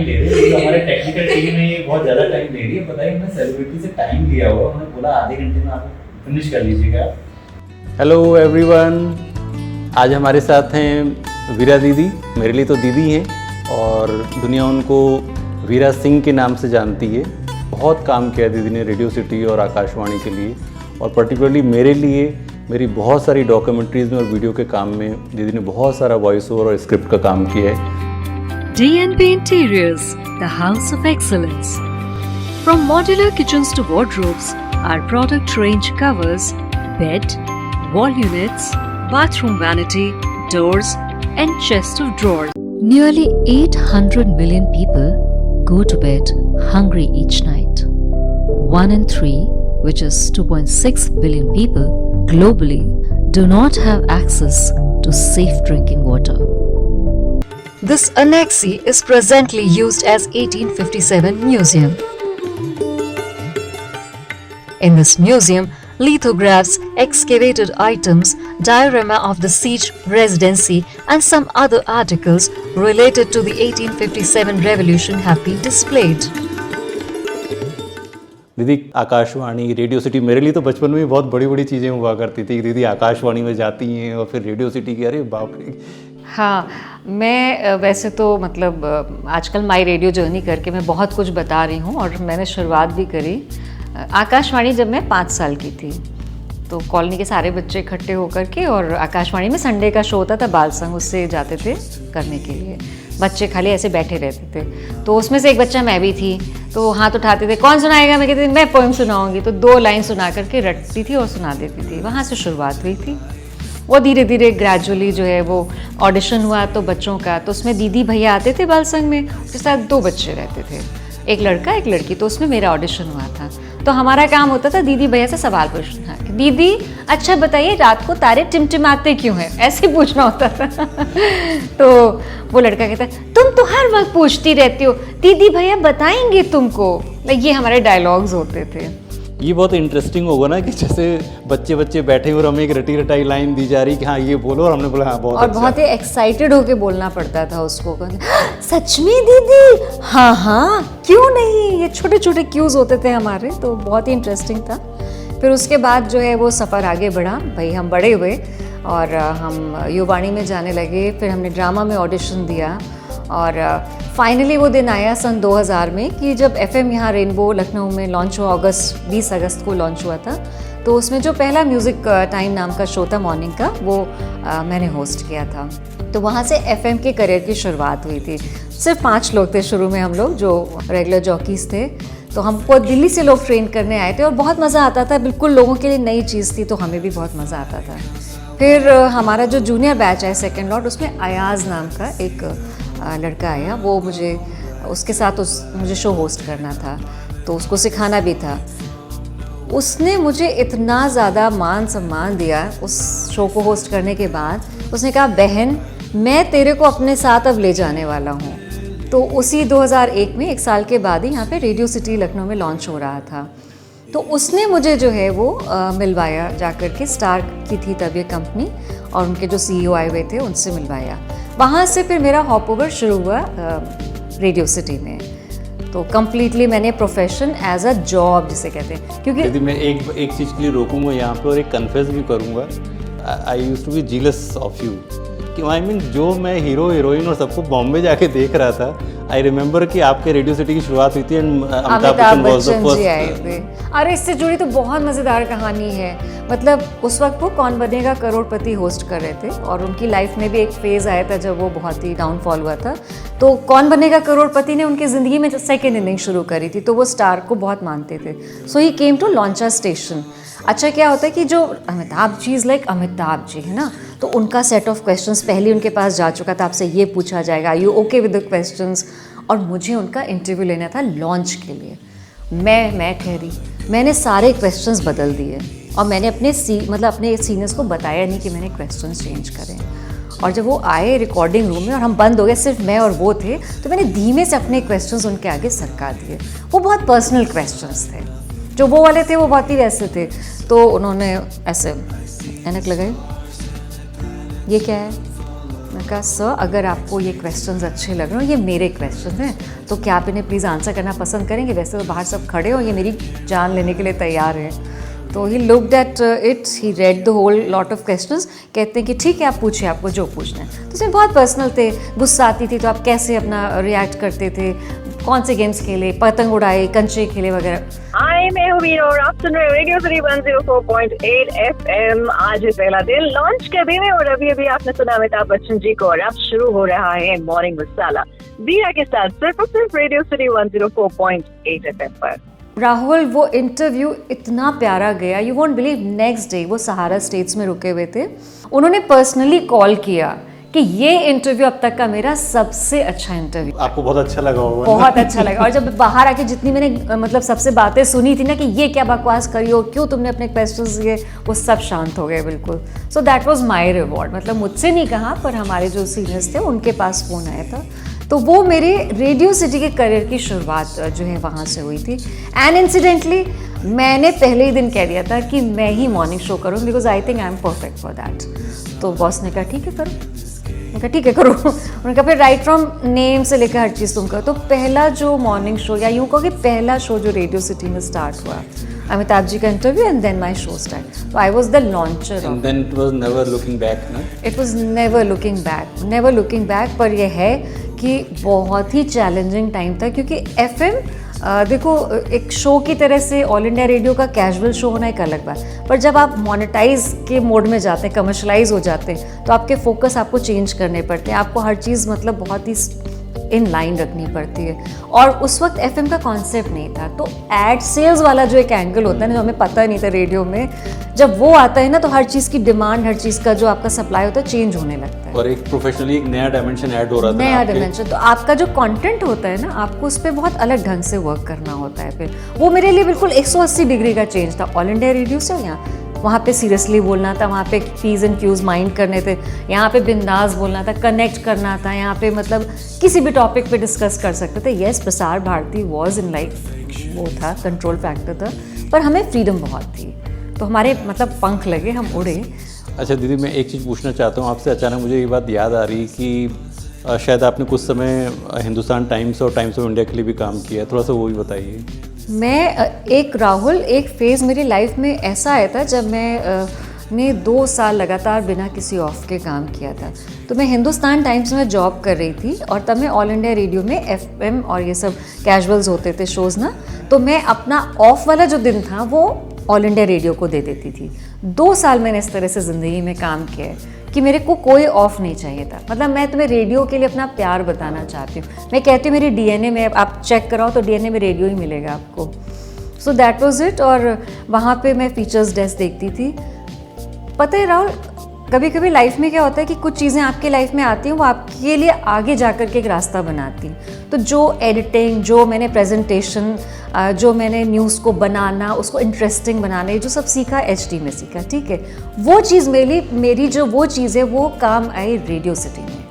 Time ले रहे हैं, हमारे टेक्निकल टीम में ये बहुत ज़्यादा टाइम ले रही है। बताइए, हमने सेलिब्रिटी से टाइम लिया हुआ, उन्होंने बोला आधे घंटे में आप फिनिश कर लीजिएगा। हेलो एवरीवन, आज हमारे साथ हैं वीरा दीदी। मेरे लिए तो दीदी हैं और दुनिया उनको वीरा सिंह के नाम से जानती है। बहुत काम किया दीदी ने रेडियो सिटी और आकाशवाणी के लिए, और पर्टिकुलरली मेरे लिए मेरी बहुत सारी डॉक्यूमेंट्रीज़ में और वीडियो के काम में दीदी ने बहुत सारा वॉइस ओवर और स्क्रिप्ट का काम किया है। D&B Interiors, the house of excellence. From modular kitchens to wardrobes, our product range covers bed, wall units, bathroom vanity, doors, and chest of drawers. Nearly 800 million people go to bed hungry each night. 1 in 3, which is 2.6 billion people globally, do not have access to safe drinking water. This annexi is presently used as 1857 museum. In this museum, lithographs, excavated items, diorama of the siege residency and some other articles related to the 1857 revolution have been displayed. दीदी Akashvani, radio city, मेरे लिए तो बचपन में बहुत बड़ी बड़ी चीज़ें हुआ करती थी। दीदी आकाशवाणी में जाती हैं और फिर रेडियो सिटी की, अरे बाप रे। हाँ, मैं वैसे तो मतलब आजकल माई रेडियो जर्नी करके मैं बहुत कुछ बता रही हूँ, और मैंने शुरुआत भी करी आकाशवाणी जब मैं 5 साल की थी। तो कॉलोनी के सारे बच्चे इकट्ठे होकर के, और आकाशवाणी में संडे का शो होता था बाल संग, उससे जाते थे करने के लिए। बच्चे खाली ऐसे बैठे रहते थे, तो उसमें से एक बच्चा मैं भी थी। तो हाथ उठाते थे, कौन सुनाएगा? मैं कहती थी मैं पोएम सुनाऊंगी। तो 2 लाइन सुना करके रटती थी और सुना देती थी। वहाँ से शुरुआत हुई थी। वो धीरे धीरे ग्रेजुअली जो है वो ऑडिशन हुआ तो बच्चों का, तो उसमें दीदी भैया आते थे बाल संग में, उसके साथ 2 बच्चे रहते थे, एक लड़का एक लड़की। तो उसमें मेरा ऑडिशन हुआ था। तो हमारा काम होता था दीदी भैया से सवाल पूछना। दीदी अच्छा बताइए, रात को तारे टिमटिमाते क्यों हैं? ऐसे पूछना होता था। तो वो लड़का कहता है तुम तो हर वक्त पूछती रहती हो, दीदी भैया बताएंगे तुमको। ये हमारे डायलॉग्स होते थे। ये बहुत इंटरेस्टिंग होगा ना कि जैसे बच्चे बच्चे बैठे और हमें एक रटी रटाई लाइन दी जा रही कि हाँ ये बोलो, और हमने बोला हाँ बहुत और अच्छा। बहुत ही एक्साइटेड होके बोलना पड़ता था उसको। सच में दीदी? हाँ हाँ क्यों नहीं। ये छोटे छोटे क्यूज होते थे हमारे, तो बहुत ही इंटरेस्टिंग था। फिर उसके बाद जो है वो सफ़र आगे बढ़ा। भाई हम बड़े हुए और हम युवाणी में जाने लगे। फिर हमने ड्रामा में ऑडिशन दिया, और फाइनली वो दिन आया सन 2000 में कि जब FM यहाँ रेनबो लखनऊ में लॉन्च हुआ। 20 अगस्त को लॉन्च हुआ था। तो उसमें जो पहला म्यूज़िक टाइम नाम का शो था मॉर्निंग का, वो मैंने होस्ट किया था। तो वहाँ से FM के करियर की शुरुआत हुई थी। सिर्फ 5 लोग थे शुरू में, हम लोग जो रेगुलर जॉकीज़ थे। तो हमको दिल्ली से लोग ट्रेन करने आए थे और बहुत मज़ा आता था। बिल्कुल लोगों के लिए नई चीज़ थी, तो हमें भी बहुत मज़ा आता था। फिर हमारा जो जूनियर बैच है सेकेंड लॉट, उसमें अयाज़ नाम का एक लड़का आया। वो मुझे उसके साथ मुझे शो होस्ट करना था, तो उसको सिखाना भी था। उसने मुझे इतना ज़्यादा मान सम्मान दिया उस शो को होस्ट करने के बाद। उसने कहा बहन मैं तेरे को अपने साथ अब ले जाने वाला हूँ। तो उसी 2001 में 1 साल के बाद ही यहाँ पे रेडियो सिटी लखनऊ में लॉन्च हो रहा था। तो उसने मुझे जो है वो मिलवाया जाकर के, स्टार की थी तब ये कंपनी, और उनके जो CEO आए हुए थे उनसे मिलवाया। वहाँ से फिर मेरा हॉप ओवर शुरू हुआ रेडियो सिटी में। तो कम्प्लीटली मैंने प्रोफेशन एज अ जॉब जिसे कहते हैं, क्योंकि यदि मैं एक चीज़ के लिए रोकूंगा यहाँ पे और एक कन्फेस भी करूँगा। I used to be jealous of you कि आई मीन जो मैं हीरो हीरोइन और सबको बॉम्बे जाके देख रहा था। आई रिमेंबर कि आपके रेडियो सिटी की शुरुआत हुई थी एंड अमिताभ बच्चन जी आए थे। अरे इससे जुड़ी तो बहुत मज़ेदार कहानी है। मतलब उस वक्त वो कौन बनेगा करोड़पति होस्ट कर रहे थे, और उनकी लाइफ में भी एक फेज़ आया था जब वो बहुत ही डाउनफॉल हुआ था। तो कौन बनेगा करोड़पति ने उनकी ज़िंदगी में सेकेंड इनिंग शुरू करी थी, तो वो स्टार को बहुत मानते थे। सो ही केम टू लॉन्चा स्टेशन। अच्छा क्या होता है कि जो अमिताभ जी इज़ लाइक अमिताभ जी है ना, तो उनका सेट ऑफ क्वेश्चंस पहले उनके पास जा चुका था। आपसे ये पूछा जाएगा, you okay with the questions, और मुझे उनका इंटरव्यू लेना था लॉन्च के लिए। मैं ठहरी, मैंने सारे क्वेश्चंस बदल दिए, और मैंने अपने सीनियर्स को बताया नहीं कि मैंने क्वेश्चंस चेंज करें। और जब वो आए रिकॉर्डिंग रूम में और हम बंद हो गए, सिर्फ मैं और वो थे, तो मैंने धीमे से अपने क्वेश्चंस उनके आगे सरका दिए। वो बहुत पर्सनल क्वेश्चंस थे, जो वो वाले थे वो बहुत ही वैसे थे। तो उन्होंने ऐसे ऐनक लगाई, ये क्या है, मैंने कहा सर अगर आपको ये क्वेश्चंस अच्छे लग रहे हो, ये मेरे क्वेश्चंस हैं, तो क्या आप इन्हें प्लीज़ आंसर करना पसंद करेंगे? वैसे तो बाहर सब खड़े हो, ये मेरी जान लेने के लिए तैयार हैं। तो he looked at it, he read the whole lot of questions. कहते हैं कि ठीक है आप पूछिए, आपको जो पूछना है। तो इसमें बहुत पर्सनल थे। गुस्सा आती थी तो आप कैसे अपना रिएक्ट करते थे, कौन से गेम्स खेले, पतंग उड़ाए, कंचे खेले वगैरह। हाय, मैं हूँ वीरा और आप सुन रहे हो रेडियो सिटी 104.8 FM। आज है पहला दिन लॉन्च के दिन है और अभी अभी आपने सुना अमिताभ बच्चन जी को और अब शुरू हो रहा है मॉर्निंग मसाला वीरा के साथ सिर्फ और सिर्फ रेडियो सिटी 104.8 FM पर। राहुल वो इंटरव्यू इतना प्यारा गया, you won't believe, next day वो सहारा स्टेट्स में रुके हुए थे, उन्होंने पर्सनली कॉल किया कि ये इंटरव्यू अब तक का मेरा सबसे अच्छा इंटरव्यू। आपको बहुत अच्छा लगा होगा? बहुत अच्छा लगा। और जब बाहर आके जितनी मैंने मतलब सबसे बातें सुनी थी ना कि ये क्या बकवास करी हो, क्यों तुमने अपने क्वेश्चंस दिए, वो सब शांत हो गए बिल्कुल। So that was my reward. मतलब मुझसे नहीं कहा पर हमारे जो सीनियर्स थे उनके पास फ़ोन आया था। तो वो मेरे रेडियो सिटी के करियर की शुरुआत जो है वहाँ से हुई थी। एंड इंसिडेंटली मैंने पहले ही दिन कह दिया था कि मैं ही मॉर्निंग शो करूँ because I think I am perfect for that. तो बॉस ने कहा ठीक है करो, मैंने कहा ठीक है करो। उन्होंने कहा फिर राइट फ्रॉम नेम से लेकर हर चीज़ तुम करो। तो पहला जो मॉर्निंग शो या यूँ कहो कि पहला शो जो रेडियो सिटी में स्टार्ट हुआ, अमिताभ जी का interview and then my show start. तो I was the launcher of. Then it was never looking back ना? It was never looking back, never looking back. पर यह है कि बहुत ही चैलेंजिंग टाइम था क्योंकि FM देखो एक शो की तरह से ऑल इंडिया रेडियो का कैजुअल शो होना एक अलग बात, पर जब आप मोनेटाइज के मोड में जाते हैं, कमर्शलाइज हो जाते हैं, तो आपके फोकस आपको चेंज करने पड़ते हैं। आपको हर चीज़ मतलब बहुत ही इन लाइन रखनी पड़ती है। और उस वक्त FM का कॉन्सेप्ट नहीं था, तो एड सेल्स वाला जो एक एंगल होता है ना, जो हमें पता नहीं था रेडियो में, जब वो आता है ना तो हर चीज़ की डिमांड, हर चीज़ का जो आपका सप्लाई होता है चेंज होने लगता है और एक प्रोफेशनली एक नया डायमेंशन ऐड हो रहा था। नया डायमेंशन। तो आपका जो कंटेंट होता है ना, आपको उस पर बहुत अलग ढंग से वर्क करना होता है। फिर वो मेरे लिए बिल्कुल 180 डिग्री का चेंज था। ऑल इंडिया रेडियो से यहाँ वहाँ पे सीरियसली बोलना था, वहाँ पे पीज एंड क्यूज माइंड करने थे, यहाँ पे बिंदास बोलना था, कनेक्ट करना था, यहाँ पे मतलब किसी भी टॉपिक पे डिस्कस कर सकते थे। Yes, Prasar Bharati was in like वो था, कंट्रोल फैक्टर था, पर हमें फ्रीडम बहुत थी, तो हमारे मतलब पंख लगे, हम उड़े। अच्छा दीदी, मैं एक चीज़ पूछना चाहता हूँ आपसे। अचानक मुझे ये बात याद आ रही कि शायद आपने कुछ समय हिंदुस्तान टाइम्स और टाइम्स ऑफ इंडिया के लिए भी काम किया है, थोड़ा सा वो भी बताइए। मैं एक फेज़ मेरी लाइफ में ऐसा आया था जब ने 2 साल लगातार बिना किसी ऑफ के काम किया था। तो मैं हिंदुस्तान टाइम्स में जॉब कर रही थी और तब मैं ऑल इंडिया रेडियो में FM और ये सब कैजुअल्स होते थे शोज़ ना, तो मैं अपना ऑफ वाला जो दिन था वो ऑल इंडिया रेडियो को दे देती थी। 2 साल मैंने इस तरह से ज़िंदगी में काम किया है कि मेरे को कोई ऑफ नहीं चाहिए था। मतलब मैं तुम्हें रेडियो के लिए अपना प्यार बताना चाहती हूँ। मैं कहती हूँ मेरी DNA में, आप चेक कराओ तो DNA में रेडियो ही मिलेगा आपको। So that was it. और वहाँ पे मैं फीचर्स डेस्क देखती थी। पता है राहुल, कभी कभी लाइफ में क्या होता है कि कुछ चीज़ें आपके लाइफ में आती हैं, वो आपके लिए आगे जाकर के एक रास्ता बनाती हैं। तो जो एडिटिंग, जो मैंने प्रेजेंटेशन, जो मैंने न्यूज़ को बनाना, उसको इंटरेस्टिंग बनाना, ये जो सब सीखा HD में सीखा, ठीक है, वो चीज़ मेरी जो वो चीज़ है वो काम आई रेडियो सिटी में,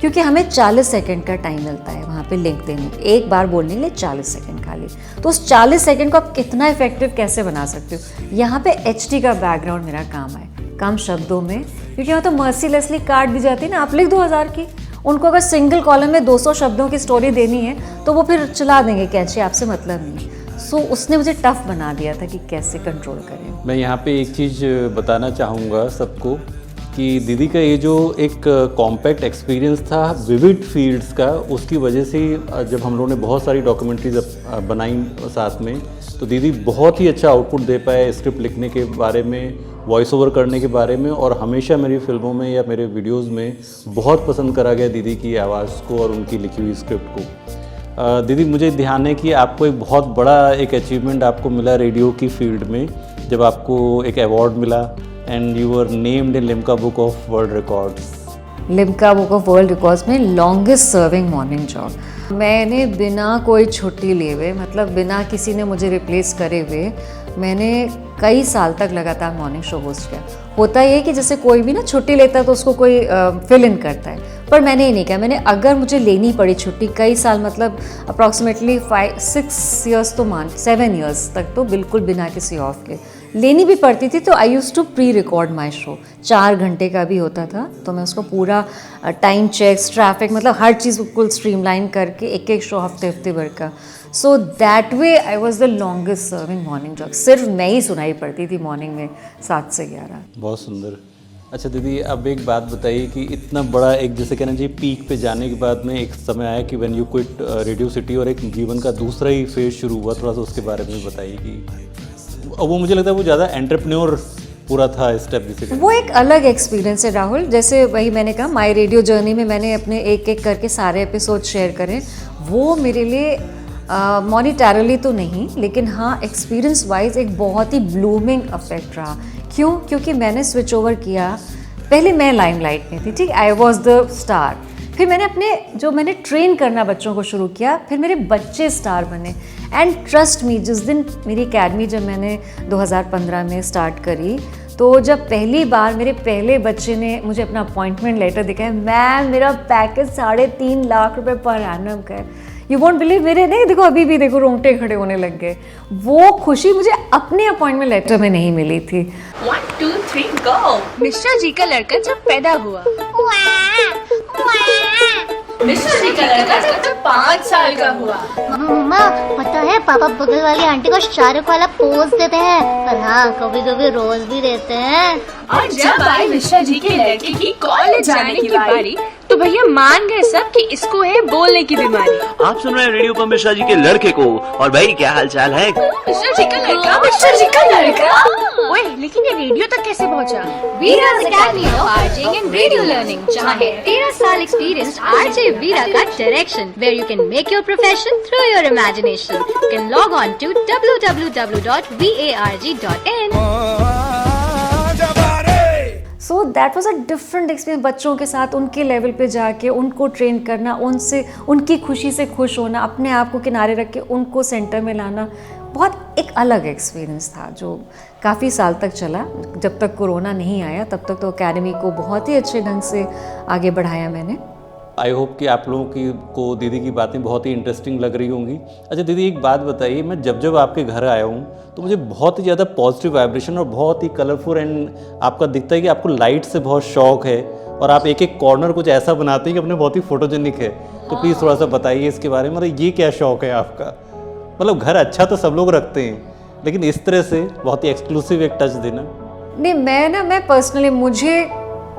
क्योंकि हमें 40 सेकंड का टाइम मिलता है वहाँ पे लिंक देने, एक बार बोलने के लिए 40 सेकंड खाली। तो उस 40 सेकंड को आप कितना इफेक्टिव कैसे बना सकते हो, यहाँ पे HD का बैकग्राउंड मेरा काम आए, कम शब्दों में, क्योंकि वहाँ तो मर्सीलेसली काट दी जाती है ना, आप लिख दो 1000 की, उनको अगर सिंगल कॉलम में 200 शब्दों की स्टोरी देनी है तो वो फिर चला देंगे, कैचे आपसे मतलब नहीं। सो उसने मुझे टफ बना दिया था कि कैसे कंट्रोल करें। मैं यहाँ पे एक चीज़ बताना चाहूँगा सबको कि दीदी का ये जो एक कॉम्पैक्ट एक्सपीरियंस था विविड फील्ड्स का, उसकी वजह से जब हम लोगों ने बहुत सारी डॉक्यूमेंट्रीज बनाई साथ में, तो दीदी बहुत ही अच्छा आउटपुट दे पाए स्क्रिप्ट लिखने के बारे में, वॉइस ओवर करने के बारे में, और हमेशा मेरी फिल्मों में या मेरे वीडियोस में बहुत पसंद करा गया दीदी की आवाज़ को और उनकी लिखी हुई स्क्रिप्ट को। दीदी, मुझे ध्यान है कि आपको एक बहुत बड़ा एक अचीवमेंट आपको मिला रेडियो की फील्ड में, जब आपको एक अवार्ड मिला and you were named in Limca book of world records. Limca book of world records में लॉन्गेस्ट सर्विंग मॉर्निंग जॉब। मैंने बिना कोई छुट्टी लिए हुए, मतलब बिना किसी ने मुझे रिप्लेस करे हुए, मैंने कई साल तक लगातार मॉर्निंग शो होस्ट किया। होता ये कि जैसे कोई भी ना छुट्टी लेता है तो उसको कोई फिल इन करता है, पर मैंने ये नहीं किया। मैंने अगर मुझे लेनी पड़ी छुट्टी कई साल, मतलब अप्रॉक्सीमेटली 5-6 ईयर्स तो मान 7 ईयर्स तक तो बिल्कुल बिना किसी ऑफ के, लेनी भी पड़ती थी, तो I used to pre record my show. 4 घंटे का भी होता था, तो मैं उसको पूरा टाइम चेक्स, ट्रैफिक, मतलब हर चीज़ बिल्कुल स्ट्रीमलाइन करके एक एक शो हफ्ते भर का। So that way I was the longest serving morning jock. सिर्फ मैं ही सुनाई पड़ती थी मॉर्निंग में 7 से 11। बहुत सुंदर। अच्छा दीदी, अब एक बात बताइए कि इतना बड़ा एक, जैसे कहना चाहिए, पीक पे जाने के बाद में एक समय आया कि when you quit radio city और एक जीवन का दूसरा ही फेज शुरू हुआ, थोड़ा सा उसके बारे में बताइए कि वो मुझे लगता है वो ज़्यादा एंटरप्रेन्योर पूरा था स्टेप जिसे। वो एक अलग एक्सपीरियंस है राहुल। जैसे वही मैंने कहा, माई रेडियो जर्नी में मैंने अपने एक एक करके सारे एपिसोड शेयर करें। वो मेरे लिए मॉनिटरली तो नहीं, लेकिन हाँ एक्सपीरियंस वाइज एक बहुत ही ब्लूमिंग अफेक्ट रहा। क्यों? क्योंकि मैंने स्विच ओवर किया। पहले मैं लाइमलाइट में थी, ठीक, आई वॉज द स्टार। फिर मैंने मैंने ट्रेन करना बच्चों को शुरू किया, फिर मेरे बच्चे स्टार बने। एंड ट्रस्ट मी, जिस दिन मेरी एकेडमी जब मैंने 2015 में स्टार्ट करी, तो जब पहली बार मेरे पहले बच्चे ने मुझे अपना अपॉइंटमेंट लेटर दिखाया, मैम मेरा पैकेज 3.5 लाख रुपए पर एनम का है। यू वॉन्ट बिलीव, मेरे नहीं, देखो अभी भी देखो रोंगटे खड़े होने लग गए। वो खुशी मुझे अपने अपॉइंटमेंट लेटर में नहीं मिली थी। 1 2 3 गो। मिश्रा जी का लड़का जब पैदा हुआ, मिश्रा जी का लड़का जब 5 साल का हुआ। मम्मा पता है पापा बगल वाली आंटी को शाहरुख वाला पोज देते हैं, पर हाँ कभी कभी रोज भी देते हैं। और जब आई मिश्रा जी के लड़के की कॉलेज जाने की बारी, तो भैया मान गए सब कि इसको है बोलने की बीमारी। आप सुन रहे हैं रेडियो पर मिश्रा जी के लड़के को। और भाई क्या हाल चाल है? मिश्रा जी का लड़का, मिश्रा जी का लड़का। ओए, लेकिन ये रेडियो तक कैसे पहुंचा? वीरा's Academy of RJing and Radio Learning, जहाँ है 13 साल एक्सपीरियंस्ड RJ वीरा का direction, where you can make your profession through your imagination. You can log on to www.varg.in. So that was a different experience. बच्चों के साथ उनके लेवल पे जाके उनको ट्रेन करना, उनसे उनकी खुशी से खुश होना, अपने आप को किनारे रख के उनको सेंटर में लाना, बहुत एक अलग एक्सपीरियंस था जो काफ़ी साल तक चला। जब तक कोरोना नहीं आया तब तक तो एकेडमी को बहुत ही अच्छे ढंग से आगे बढ़ाया मैंने। आई होप कि आप लोगों को दीदी की बातें बहुत ही इंटरेस्टिंग लग रही होंगी। अच्छा दीदी, एक बात बताइए, मैं जब आपके घर आया हूँ तो मुझे बहुत ही ज़्यादा पॉजिटिव वाइब्रेशन और बहुत ही कलरफुल एंड आपका दिखता है कि आपको लाइट से बहुत शौक है और आप एक एक कॉर्नर कुछ ऐसा बनाते हैं कि अपने बहुत ही फोटोजेनिक है। तो प्लीज़ थोड़ा सा बताइए इसके बारे में, मतलब ये क्या शौक है आपका? मतलब घर अच्छा तो सब लोग रखते हैं, लेकिन इस तरह से बहुत ही एक्सक्लूसिव एक टच देना। नहीं, मैं पर्सनली, मुझे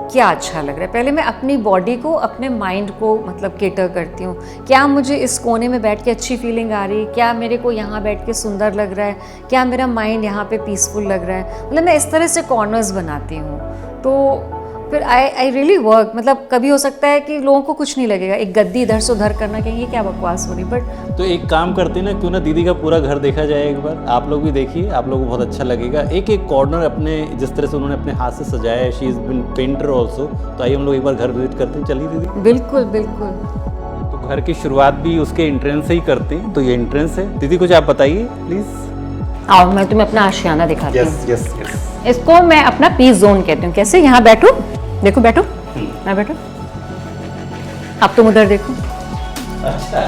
क्या अच्छा लग रहा है, पहले मैं अपनी बॉडी को, अपने माइंड को मतलब केटर करती हूँ। क्या मुझे इस कोने में बैठ के अच्छी फीलिंग आ रही है? क्या मेरे को यहाँ बैठ के सुंदर लग रहा है? क्या मेरा माइंड यहाँ पे पीसफुल लग रहा है? मतलब मैं इस तरह से कॉर्नर्स बनाती हूँ। तो फिर आई रियली वर्क। मतलब कभी हो सकता है कि लोगों को कुछ नहीं लगेगा, एक गद्दी इधर से उधर करना, कहेंगे क्या बकवास हो रही, बट तो एक काम करते हैं ना, क्यों ना दीदी का पूरा घर देखा जाए एक बार। आप लोग भी देखिए, आप लोगों को बहुत अच्छा लगेगा। एक एक कॉर्नर अपने, जिस तरह से उन्होंने अपने हाथ से सजाया है, she is been painter also. तो आइए हम लोग एक बार घर विजिट करते हैं। चलिए दीदी। बिल्कुल बिल्कुल। तो घर की शुरुआत भी उसके एंट्रेंस से ही करते हैं। तो ये एंट्रेंस है। दीदी कुछ आप बताइए प्लीज़। आओ मैं तुम्हें अपना आशियाना दिखाती हूँ। Yes yes yes. इसको मैं अपना पीस जोन कहती हूँ। कैसे? यहाँ बैठो, देखो बैठो, मैं बैठो, अब तुम उधर देखो। अच्छा,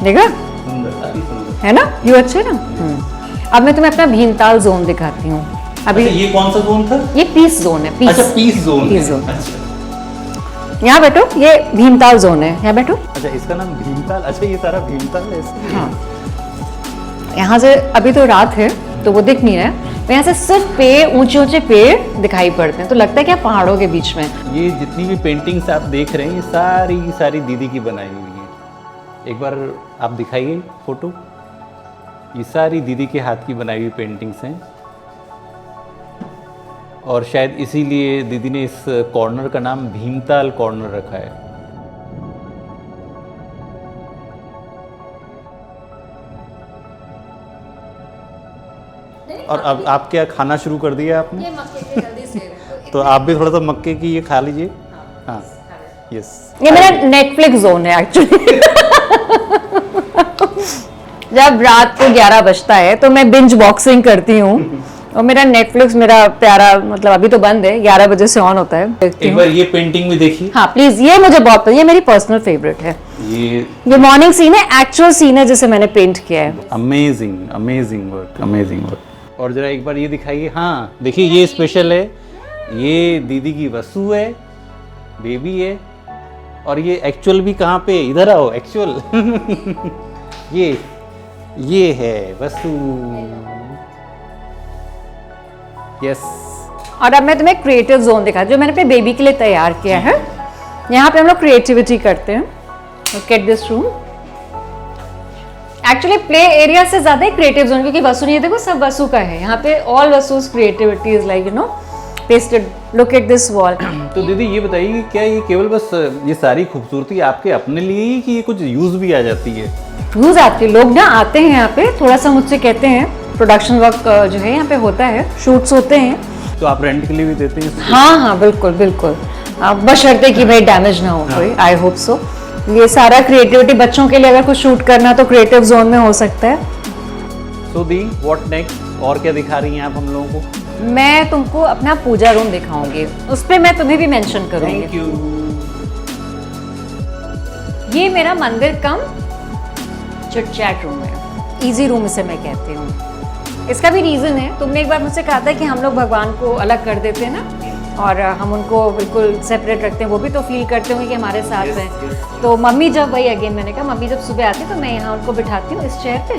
देखा? सुंदर, अति सुंदर है ना? यू अच्छे ना? अब मैं तुम्हें अपना भीमताल जोन दिखाती हूँ। अभी अच्छा, ये कौन सा जोन था? ये पीस जोन है। पीस, अच्छा, पीस जोन। Peace zone. अच्छा, यहाँ बैठो, ये भीमताल जोन है। यहाँ बैठो। अच्छा, इसका नाम भीमताल। अच्छा, ये सारा भीमताल है इसका? हाँ, यहाँ से अभी तो रात है तो वो दिख नहीं रहा है। यहाँ से सिर्फ पेड़, ऊंचे ऊंचे पेड़ दिखाई पड़ते हैं, तो लगता है क्या पहाड़ों के बीच में। ये जितनी भी पेंटिंग्स आप देख रहे हैं, ये सारी दीदी की बनाई हुई है। एक बार आप दिखाइए फोटो। ये सारी दीदी के हाथ की बनाई हुई पेंटिंग्स हैं और शायद इसीलिए दीदी ने इस कॉर्नर का नाम भीमताल कॉर्नर रखा है। और अब आप क्या खाना शुरू कर दिया आपने? ये मक्के के जल्दी से तो आप भी थोड़ा सा मक्के की ये खा लीजिए। हाँ, यस। ये मेरा नेटफ्लिक्स जोन है एक्चुअली। जब रात को 11 बजता है तो मैं बिंज बॉक्सिंग करती हूँ और मेरा नेटफ्लिक्स, मेरा प्यारा, मतलब अभी तो बंद है, 11 बजे से ऑन होता है। एक बार ये पेंटिंग भी देखिए। हाँ प्लीज, ये मुझे बहुत पसंद, ये मेरी पर्सनल फेवरेट है। ये मॉर्निंग सीन है, एक्चुअल सीन है जिसे मैंने पेंट किया है। Amazing amazing work, amazing work. और जरा एक बार ये दिखाइए। हाँ देखिए ये स्पेशल है, ये दीदी की वसु है, बेबी है। और ये एक्चुअल भी कहाँ पे, इधर आओ एक्चुअल ये है वसु। यस। और अब मैं तुम्हें क्रिएटिव जोन दिखा जो मैंने अपने बेबी के लिए तैयार किया है। यहाँ पे हम लोग क्रिएटिविटी करते हैं। Look at this room. Actually play area से ज्यादा ही क्रिएटिव जोन, क्योंकि वसु नहीं, देखो सब वसु का है यहाँ पे। All Vasu's creativity is like you know pasted. Look at this wall. तो दीदी ये बताइए कि क्या ये केवल बस ये सारी खूबसूरती आपके अपने लिए ही कि ये कुछ यूज भी आ जाती है? यूज आती है, लोग ना आते हैं यहाँ पे, थोड़ा सा मुझसे कहते हैं प्रोडक्शन वर्क जो है यहाँ पे होता है, शूट्स होते हैं। तो आप रेंट के लिए भी देते हैं? हाँ हाँ बिल्कुल बिल्कुल, बशर्ते कि भाई डैमेज ना हो कोई। I hope so. ये सारा क्रिएटिविटी बच्चों के लिए अगर कुछ शूट करना तो क्रिएटिव जोन में हो सकता है। सो दी व्हाट नेक्स्ट, और क्या दिखा रही हैं आप हम लोगों को? मैं तुमको अपना पूजा रूम दिखाऊंगी, उस पर मैं तुम्हें भी मेंशन करूंगी। Thank you. ये मेरा मंदिर कम चिट चैट रूम है, इजी रूम इसे मैं कहती हूँ। इसका भी रीज़न है, तुमने एक बार मुझसे कहा था कि हम लोग भगवान को अलग कर देते हैं ना, और हम उनको बिल्कुल सेपरेट रखते हैं, वो भी तो फील करते होंगे कि हमारे साथ हैं। तो मम्मी जब, वही अगेन मैंने कहा, मम्मी जब सुबह आती है तो मैं यहाँ उनको बिठाती हूँ इस चेयर पे,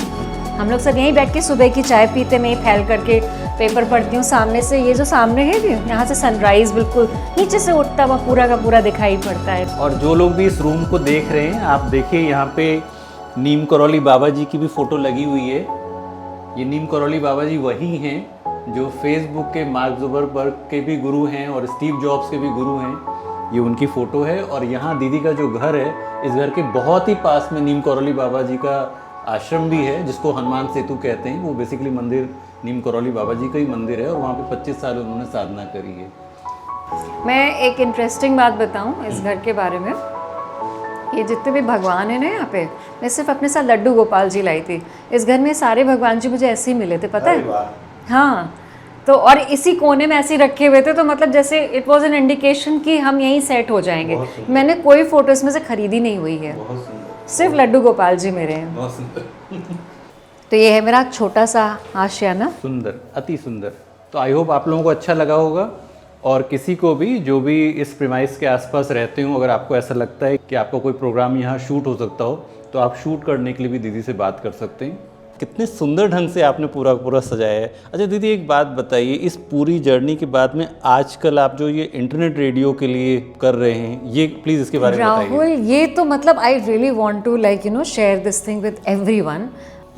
हम लोग सब यहीं बैठ के सुबह की चाय पीते, मैं फैल करके पेपर पढ़ती हूँ। सामने से ये जो सामने है यहाँ से सनराइज बिल्कुल नीचे से उठता हुआ पूरा का पूरा दिखाई पड़ता है। और जो लोग भी इस रूम को देख रहे हैं, आप देखिए यहाँ पे नीम करौली बाबा जी की भी फोटो लगी हुई है। ये नीम करौली बाबा जी वही हैं जो फेसबुक के मार्क जुकरबर्ग के भी गुरु हैं और स्टीव जॉब्स के भी गुरु हैं। ये उनकी फ़ोटो है। और यहाँ दीदी का जो घर है, इस घर के बहुत ही पास में नीम करौली बाबा जी का आश्रम भी है, जिसको हनुमान सेतु कहते हैं। वो बेसिकली मंदिर नीम करौली बाबा जी का ही मंदिर है और वहाँ पे 25 साल उन्होंने साधना करी है। मैं एक इंटरेस्टिंग बात बताऊँ इस घर के बारे में। ये जितने भी भगवान हैं ना यहाँ पे, मैं सिर्फ अपने साथ लड्डू गोपाल जी लाई थी। इस घर में सारे भगवान जी मुझे ऐसे ही मिले थे, पता है? हाँ, तो और इसी कोने में ऐसे ही रखे हुए थे, तो मतलब जैसे इट वाज एन इंडिकेशन कि हम यहीं सेट हो जाएंगे। मैंने कोई फोटो इसमें से खरीदी नहीं हुई है, सिर्फ लड्डू गोपाल जी मेरे हैं। तो ये है मेरा छोटा सा आशियाना। सुंदर, अति सुंदर। तो आई होप आप लोगों को अच्छा लगा होगा। और किसी को भी जो भी इस प्रीमाइस के आसपास रहते हो, अगर आपको ऐसा लगता है कि आपका कोई प्रोग्राम यहाँ शूट हो सकता हो, तो आप शूट करने के लिए भी दीदी से बात कर सकते हैं। कितने सुंदर ढंग से आपने पूरा पूरा सजाया है। अच्छा दीदी, एक बात बताइए, इस पूरी जर्नी के बाद में आजकल आप जो ये इंटरनेट रेडियो के लिए कर रहे हैं, ये प्लीज़ इसके बारे में बताइए। राहुल, ये तो मतलब I really want to like you know share this thing with everyone.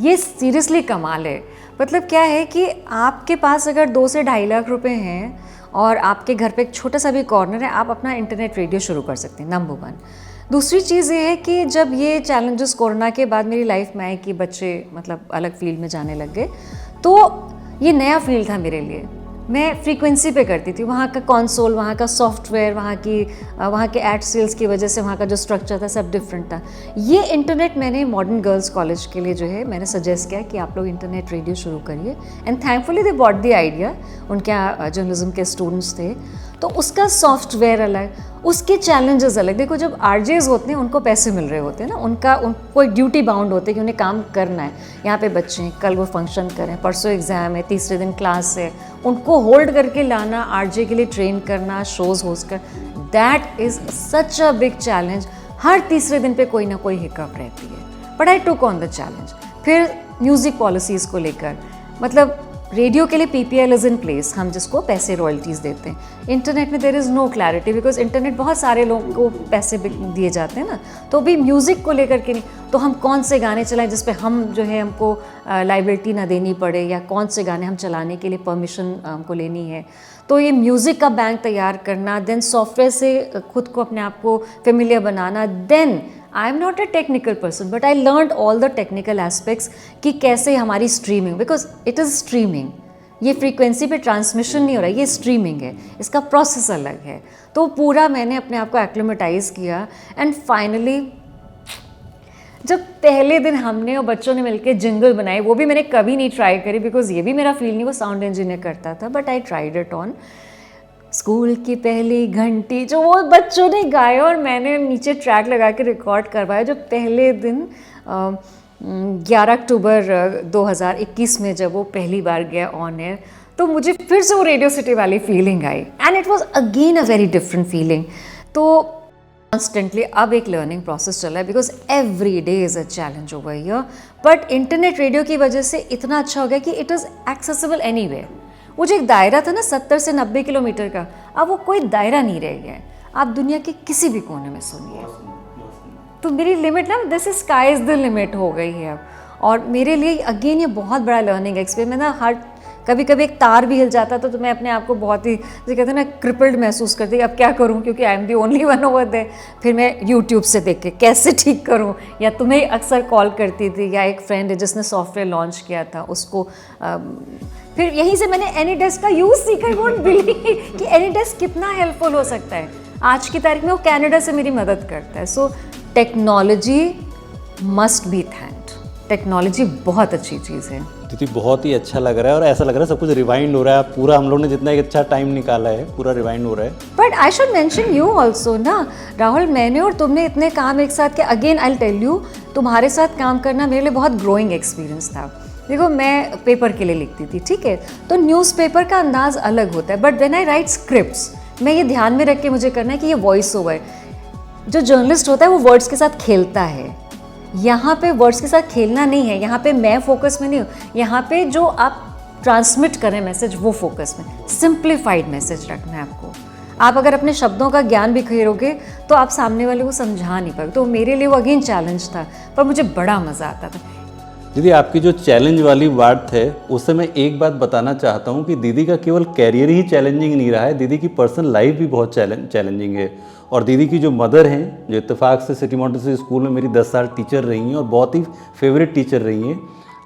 ये सीरियसली कमाल है। मतलब क्या है कि आपके पास अगर 2 से 2.5 लाख रुपए हैं और आपके घर पे एक छोटा सा भी कॉर्नर है, आप अपना इंटरनेट रेडियो शुरू कर सकते हैं, नंबर 1। दूसरी चीज़ ये है कि जब ये चैलेंजेस कोरोना के बाद मेरी लाइफ में आए कि बच्चे मतलब अलग फील्ड में जाने लग गए, तो ये नया फील्ड था मेरे लिए। मैं फ्रीक्वेंसी पे करती थी, वहाँ का कंसोल, वहाँ का सॉफ्टवेयर, वहाँ के एड सेल्स की वजह से वहाँ का जो स्ट्रक्चर था सब डिफरेंट था। ये इंटरनेट मैंने मॉडर्न गर्ल्स कॉलेज के लिए जो है मैंने सजेस्ट किया कि आप लोग इंटरनेट रेडियो शुरू करिए, and thankfully they bought the idea. उनके यहाँ जर्नलिज्म के स्टूडेंट्स थे, तो उसका सॉफ्टवेयर अलग, उसके चैलेंजेस अलग। देखो, जब आरजेज होते हैं उनको पैसे मिल रहे होते हैं ना, उनको एक ड्यूटी बाउंड होते हैं कि उन्हें काम करना है। यहाँ पे बच्चे हैं, कल वो फंक्शन करें, परसों एग्ज़ाम है, तीसरे दिन क्लास है, उनको होल्ड करके लाना, आरजे के लिए ट्रेन करना, शोज़ होस्ट कर, that is such a big challenge. हर तीसरे दिन पे कोई ना कोई हिकअप रहती है, but I took on the challenge. फिर म्यूज़िक पॉलिसीज़ को लेकर, मतलब रेडियो के लिए PPL इज़ इन प्लेस, हम जिसको पैसे रॉयल्टीज़ देते हैं। इंटरनेट में there is no clarity, because internet बहुत सारे लोगों को पैसे दिए जाते हैं ना, तो भी म्यूज़िक को लेकर के नहीं, तो हम कौन से गाने चलाएं जिस पे हम जो है हमको लाइबिलिटी ना देनी पड़े, या कौन से गाने हम चलाने के लिए परमिशन हमको लेनी है। तो ये म्यूज़िक का बैंक तैयार करना, देन सॉफ्टवेयर से खुद को अपने आप को फेमिलियर बनाना, then I am not a technical person but I learn all the technical aspects कि कैसे हमारी streaming, because it is streaming, ये फ्रीक्वेंसी पे ट्रांसमिशन नहीं हो रहा है, ये स्ट्रीमिंग है, इसका प्रोसेस अलग है। तो पूरा मैंने अपने आप को एक्लिमेटाइज़ किया, एंड फाइनली जब पहले दिन हमने और बच्चों ने मिलकर जिंगल बनाई, वो भी मैंने कभी नहीं ट्राई करी, बिकॉज ये भी मेरा फील्ड नहीं, वो साउंड इंजीनियर करता था, but I tried it on. School की पहली घंटी जो वो बच्चों ने गाया और मैंने नीचे ट्रैक लगा के रिकॉर्ड करवाया, जो पहले दिन 11 अक्टूबर 2021 में जब वो पहली बार गया ऑन एयर, तो मुझे फिर से वो रेडियो सिटी वाली feeling I and it was again a very different feeling. तो कॉन्स्टेंटली अब एक लर्निंग प्रोसेस चल रहा है because every day is a challenge over here, but internet radio की वजह से इतना अच्छा हो गया कि इट इज़ एक्सेसिबल एनीवेयर। वो जो एक दायरा था ना 70 से 90 किलोमीटर का, अब वो कोई दायरा नहीं रह गया है, आप दुनिया के किसी भी कोने में सुनिए। तो मेरी लिमिट ना this is sky is the limit हो गई है अब। और मेरे लिए अगेन ये बहुत बड़ा लर्निंग एक्सपीरियंस। मैं ना हर कभी कभी एक तार भी हिल जाता तो मैं अपने आप को बहुत ही जैसे कहते हैं ना क्रिपल्ड महसूस करती, अब क्या करूं क्योंकि I am the only one over there. फिर मैं यूट्यूब से देख के कैसे ठीक करूं, या तुम्हें अक्सर कॉल करती थी, या एक फ्रेंड है जिसने सॉफ्टवेयर लॉन्च किया था उसको फिर यहीं से मैंने एनीडेस्क का यूज़ सीखा। आई वोंट बिलीव कि एनीडेस्क कितना हेल्पफुल हो सकता है। आज की तारीख में वो कनाडा से मेरी मदद करता है। So technology must be thanked. Technology बहुत अच्छी चीज़ है। दीदी बहुत ही अच्छा लग रहा है और ऐसा लग रहा है सब कुछ रिवाइंड हो रहा है। पूरा हम लोग ने जितना एक अच्छा टाइम निकाला है पूरा रिवाइंड हो रहा है। But I should mention you also ना राहुल, मैंने और तुमने इतने काम एक साथ किया। अगेन आई टेल यू, तुम्हारे साथ काम करना मेरे लिए बहुत ग्रोइंग एक्सपीरियंस था। देखो मैं पेपर के लिए लिखती थी, ठीक है, तो न्यूज़पेपर का अंदाज अलग होता है, but when I right scripts मैं ये ध्यान में रख के मुझे करना है कि ये वॉइस ओवर, जो जर्नलिस्ट होता है वो वर्ड्स के साथ खेलता है। यहाँ पे वर्ड्स के साथ खेलना नहीं है, यहाँ पे मैं फोकस में नहीं हूँ, यहाँ पे जो आप ट्रांसमिट करें मैसेज वो फोकस में। सिंप्लीफाइड मैसेज रखना है आपको। आप अगर अपने शब्दों का ज्ञान भी खेलोगे तो आप सामने वाले को समझा नहीं पाओगे। तो मेरे लिए वो अगेन चैलेंज था, पर मुझे बड़ा मज़ा आता था। दीदी आपकी जो चैलेंज वाली बात है उससे मैं एक बात बताना चाहता हूँ कि दीदी का केवल कैरियर ही चैलेंजिंग नहीं रहा है, दीदी की पर्सनल लाइफ भी बहुत चैलेंजिंग है। और दीदी की जो मदर हैं, जो इत्तेफाक से सिटी मॉन्टेसरी स्कूल में मेरी 10 साल टीचर रही हैं और बहुत ही फेवरेट टीचर रही हैं,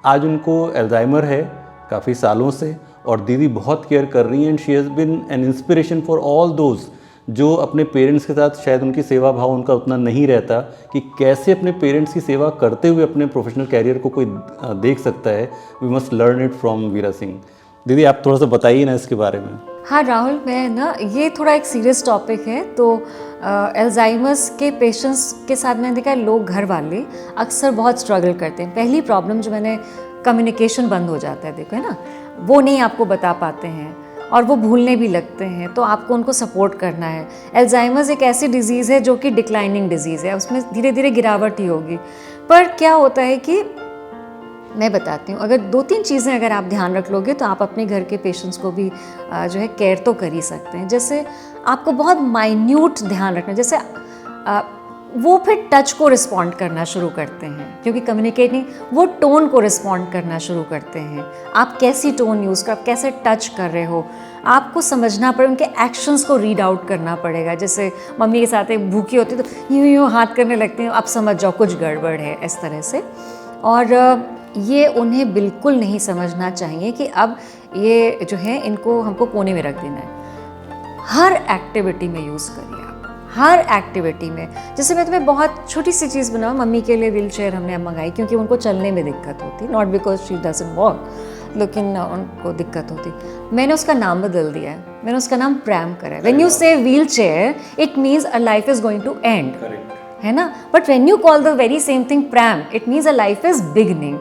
आज उनको अल्जाइमर है काफ़ी सालों से, और दीदी बहुत केयर कर रही हैं and she has been an inspiration for all those जो अपने पेरेंट्स के साथ शायद उनकी सेवा भाव उनका उतना नहीं रहता कि कैसे अपने पेरेंट्स की सेवा करते हुए अपने प्रोफेशनल कैरियर को कोई देख सकता है। We must learn it from Veera Singh. दीदी आप थोड़ा सा बताइए ना इसके बारे में। हाँ राहुल, मैं ना ये थोड़ा एक सीरियस टॉपिक है। तो अल्जाइमर्स के पेशेंट्स के साथ मैंने देखा है लोग घर वाले अक्सर बहुत स्ट्रगल करते हैं। पहली प्रॉब्लम जो मैंने कम्युनिकेशन बंद हो जाता है, देखो है ना, वो नहीं आपको बता पाते हैं और वो भूलने भी लगते हैं, तो आपको उनको सपोर्ट करना है। अल्जाइमर्स एक ऐसी डिजीज़ है जो कि डिक्लाइनिंग डिजीज़ है, उसमें धीरे धीरे गिरावट ही होगी। पर क्या होता है कि मैं बताती हूँ, अगर 2-3 चीज़ें अगर आप ध्यान रख लोगे तो आप अपने घर के पेशेंट्स को भी जो है केयर तो कर ही सकते हैं। जैसे आपको बहुत माइन्यूट ध्यान रखना, जैसे वो फिर टच को रिस्पॉन्ड करना शुरू करते हैं, क्योंकि कम्युनिकेट नहीं, वो टोन को रिस्पॉन्ड करना शुरू करते हैं। आप कैसी टोन यूज़ कर, आप कैसे टच कर रहे हो, आपको समझना पड़े, उनके एक्शंस को रीड आउट करना पड़ेगा। जैसे मम्मी के साथ एक भूखी होती है तो यूँ यूँ हाथ करने लगते हैं, आप समझ जाओ कुछ गड़बड़ है, इस तरह से। और ये उन्हें बिल्कुल नहीं समझना चाहिए कि अब ये जो है इनको हमको कोने में रख देना है। हर एक्टिविटी में यूज़ करिए आप, हर एक्टिविटी में। जैसे मैं तुम्हें बहुत छोटी सी चीज़ बनाऊँ, मम्मी के लिए व्हील चेयर हमने अब मंगाई क्योंकि उनको चलने में दिक्कत होती, not because she doesn't walk, लेकिन उनको दिक्कत होती। मैंने उसका नाम बदल दिया है, मैंने उसका नाम प्रैम करा है। When you say wheel chair it means a life is going to end, है ना, but when you call the very same thing pram it means a life is beginning.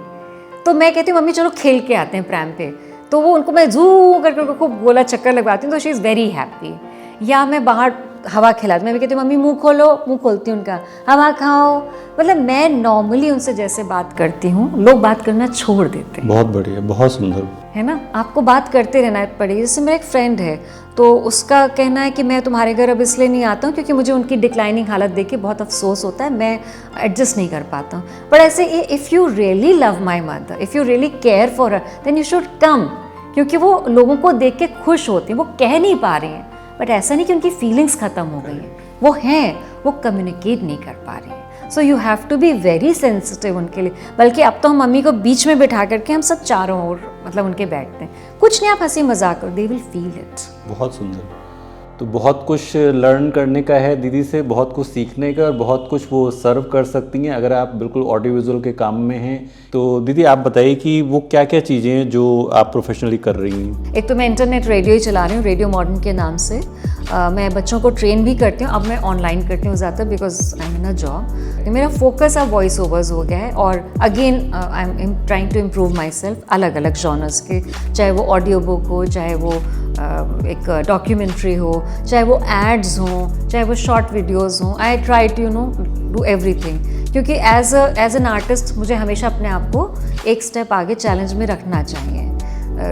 तो मैं कहती हूँ मम्मी चलो खेल के आते हैं प्रैम पे, तो वो उनको मैं जू करके खूब गोला चक्कर लगवाती हूँ, तो शी इज़ वेरी हैप्पी। या मैं बाहर हवा खिलाती, मैं भी कहती हूँ मम्मी मुंह खोलो, मुंह खोलती हूँ उनका, हवा खाओ। मतलब मैं नॉर्मली उनसे जैसे बात करती हूँ, लोग बात करना छोड़ देते हैं। बहुत बढ़िया, बहुत सुंदर, है ना, आपको बात करते रहना पड़ेगी। जैसे मेरा एक फ्रेंड है, तो उसका कहना है कि मैं तुम्हारे घर अब इसलिए नहीं आता हूँ क्योंकि मुझे उनकी डिक्लाइनिंग हालत देख के बहुत अफसोस होता है, मैं एडजस्ट नहीं कर पाता हूँ। बट ऐसे if you really love my mother, if you really care for her, then you should come, क्योंकि वो लोगों को देख के खुश होती हैं, वो कह नहीं पा रही हैं, बट ऐसा नहीं कि उनकी फीलिंग्स ख़त्म हो गई हैं, वो हैं, वो कम्युनिकेट नहीं कर पा रही हैं। So you have to be very sensitive उनके लिए। बल्कि अब तो हम मम्मी को बीच में बिठा करके हम सब चारों ओर मतलब उनके बैठते हैं, कुछ नहीं, आप हंसी मजाक करो, दे विल फील इट। बहुत सुंदर। तो बहुत कुछ लर्न करने का है दीदी से, बहुत कुछ सीखने का, और बहुत कुछ वो सर्व कर सकती हैं अगर आप बिल्कुल ऑडियो विजुअल के काम में हैं। तो दीदी आप बताइए कि वो क्या क्या चीज़ें हैं जो आप प्रोफेशनली कर रही हैं। एक तो मैं इंटरनेट रेडियो ही चला रही हूँ, रेडियो मॉडर्न के नाम से। मैं बच्चों को ट्रेन भी करती हूँ, अब मैं ऑनलाइन करती हूँ ज़्यादातर because I am in a job. मेरा फोकस अब वॉइस ओवर्स हो गया है और again I am trying to improve myself अलग अलग जॉनर्स के, चाहे वो ऑडियो बुक हो, चाहे वो एक डॉक्यूमेंट्री हो, चाहे वो एड्स हों, चाहे वो शॉर्ट वीडियोज़ हों। I try to do everything, क्योंकि एज एन आर्टिस्ट मुझे हमेशा अपने आप को एक स्टेप आगे चैलेंज में रखना चाहिए।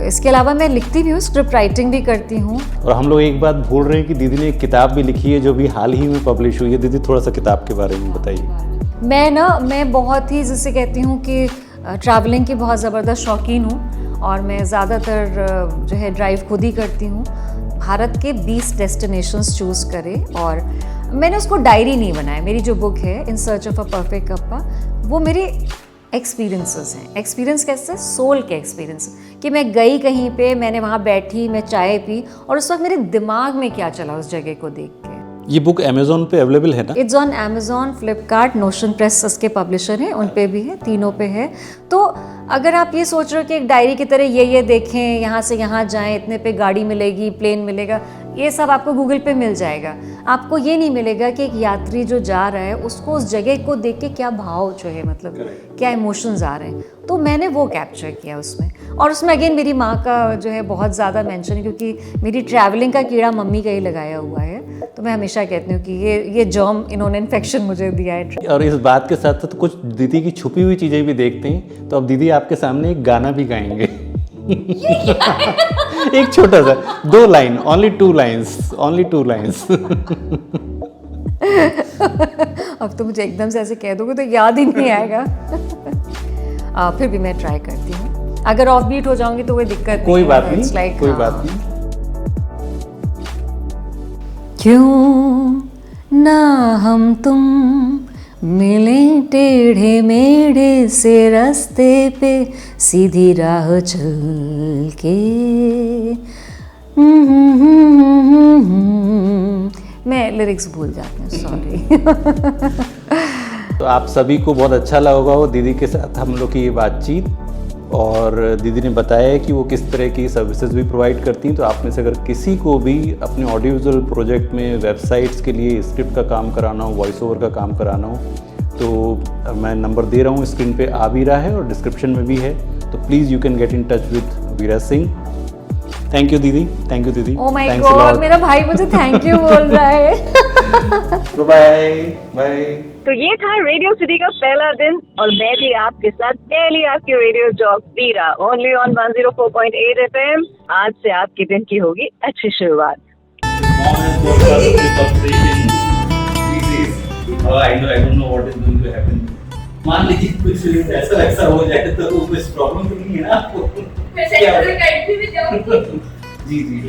इसके अलावा मैं लिखती भी हूँ, स्क्रिप्ट राइटिंग भी करती हूँ। और हम लोग एक बात भूल रहे हैं कि दीदी ने एक किताब भी लिखी है जो भी हाल ही में पब्लिश हुई है। दीदी थोड़ा सा किताब के बारे में बताइए। मैं बहुत ही जिसे कहती हूँ कि ट्रैवलिंग की बहुत ज़बरदस्त शौकीन हूँ और मैं ज़्यादातर जो है ड्राइव खुद ही करती हूँ। भारत के 20 डेस्टिनेशंस चूज़ करे और मैंने उसको डायरी नहीं बनाया। मेरी जो बुक है in search of a perfect kappa, वो मेरे एक्सपीरियंसेस हैं। एक्सपीरियंस कैसे? सोल के एक्सपीरियंस, कि मैं गई कहीं पे, मैंने वहाँ बैठी, मैं चाय पी और उस वक्त मेरे दिमाग में क्या चला उस जगह को देख के। ये बुक अमेज़ॉन पे अवेलेबल है ना? It's on Amazon, Flipkart, notion press उसके पब्लिशर हैं, उन पे भी है, तीनों पे है। तो अगर आप ये सोच रहे हो कि एक डायरी की तरह ये देखें, यहाँ से यहाँ जाएं, इतने पे गाड़ी मिलेगी, प्लेन मिलेगा, ये सब आपको गूगल पे मिल जाएगा। आपको ये नहीं मिलेगा कि एक यात्री जो जा रहा है उसको उस जगह को देख के क्या भाव जो है, मतलब क्या इमोशंस आ रहे हैं। तो मैंने वो कैप्चर किया उसमें। और उसमें अगेन मेरी माँ का जो है बहुत ज़्यादा मेंशन है, क्योंकि मेरी ट्रैवलिंग का कीड़ा मम्मी का ही लगाया हुआ है। तो मैं हमेशा कहती हूँ कि ये जर्म इन्होंने इन्फेक्शन मुझे दिया है। और इस बात के साथ साथ कुछ दीदी की छुपी हुई चीज़ें भी देखते हैं। तो अब दीदी आपके सामने एक गाना भी गाएंगे। एक छोटा सा 2 line, only 2 lines, only 2 lines. अब तो मुझे एकदम से ऐसे कह दोगे तो याद ही नहीं आएगा। फिर भी मैं ट्राई करती हूँ। अगर ऑफ बीट हो जाऊंगी तो कोई दिक्कत कोई बात नहीं, like, कोई बात नहीं। क्यों ना हम तुम मिले टेढ़े मेढ़े से रास्ते पे, सीधी राह चल के। मैं लिरिक्स भूल जाती हूँ, सॉरी। तो आप सभी को बहुत अच्छा लगा होगा वो दीदी के साथ हम लोग की ये बातचीत। और दीदी ने बताया कि वो किस तरह की सर्विसेज भी प्रोवाइड करती हैं। तो आप में से अगर किसी को भी अपने ऑडियो विजुअल प्रोजेक्ट में वेबसाइट्स के लिए स्क्रिप्ट का काम कराना हो, वॉइस ओवर का काम कराना हो, तो मैं नंबर दे रहा हूँ, स्क्रीन पे आ भी रहा है और डिस्क्रिप्शन में भी है। तो please you can get in touch with Veera Singh. Thank you दीदी, थैंक यू दीदी। ओह माय गॉड, मेरा भाई मुझे थैंक यू बोल रहा है। Bye bye. तो ये था रेडियो सिटी का पहला दिन और मैं भी आपके साथ पहली आपकी radio jock Veera, only on 104.8 FM। आज से आपके दिन की होगी अच्छी शुरुआत। I don't know what is going to happen. मान लीजिए कुछ ऐसा हो जाए तो कुछ प्रॉब्लम तो नहीं है ना आपको? मैं सेंटर में कहीं भी जाऊंगी। जी जी।